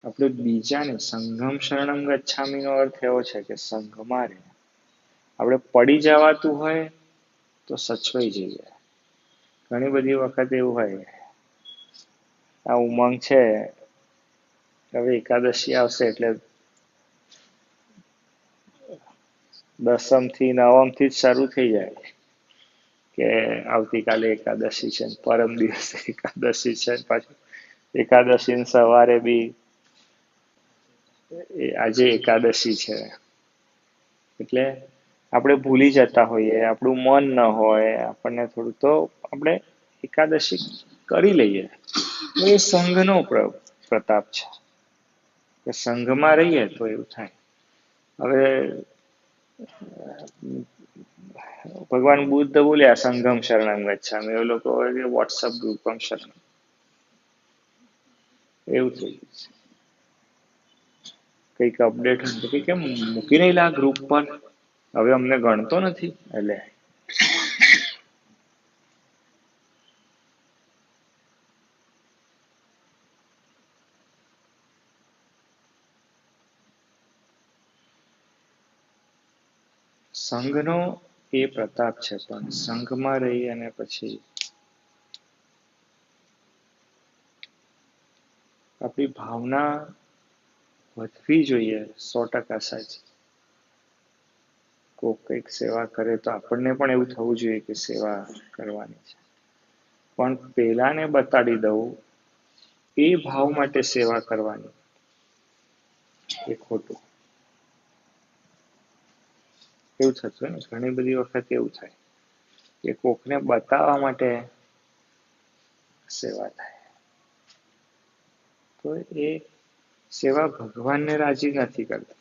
આપણે બીજાને સંઘમ શરણમ ગચ્છામીનો અર્થ એવો છે કે સંઘમાં રહે. આપણે પડી જવાતું હોય તો સચવાઈ જઈએ. ઘણી બધી વખત એવું હોય, આ ઉમંગ છે, હવે એકાદશી આવશે એટલે દસમ થી નવમ થી જ શરૂ થઈ જાય કે આવતીકાલે એકાદશી છે, પરમ દિવસે એકાદશી છે, પાછું એકાદશી સવારે બી આજે એકાદશી છે. એટલે આપણે ભૂલી જતા હોઈએ, આપણું મન ન હોય, આપણને થોડું તો આપણે એકાદશી કરી લઈએ. એ સંઘનો પ્રતાપ છે કે સંઘમાં રહીએ તો એવું થાય. હવે ભગવાન બુદ્ધ બોલ્યા સંઘમ શરણમ ગચ્છામિ, એ લોકો વોટ્સઅપ ગ્રુપમ શરણ, એવું થઈ ગયું છે. કંઈક અપડેટ કે કેમ મૂકી રહેલા ગ્રુપ પર, હવે અમને ગણતો નથી. એટલે સંઘનો એ પ્રતાપ છે, પણ સંઘમાં રહી અને પછી આપણી ભાવના વધવી જોઈએ. 100% સાચી. કોઈ કંઈક સેવા કરે તો આપણને પણ એવું થવું જોઈએ કે સેવા કરવાની છે, પણ પેલાને બતાડી દઉં એ ભાવ માટે સેવા કરવાની એ ખોટું. એવું થતું ને ઘણી બધી વખત એવું થાય કે કોકને બતાવવા માટે સેવા થાય, તો એ સેવા ભગવાનને રાજી નથી કરતી.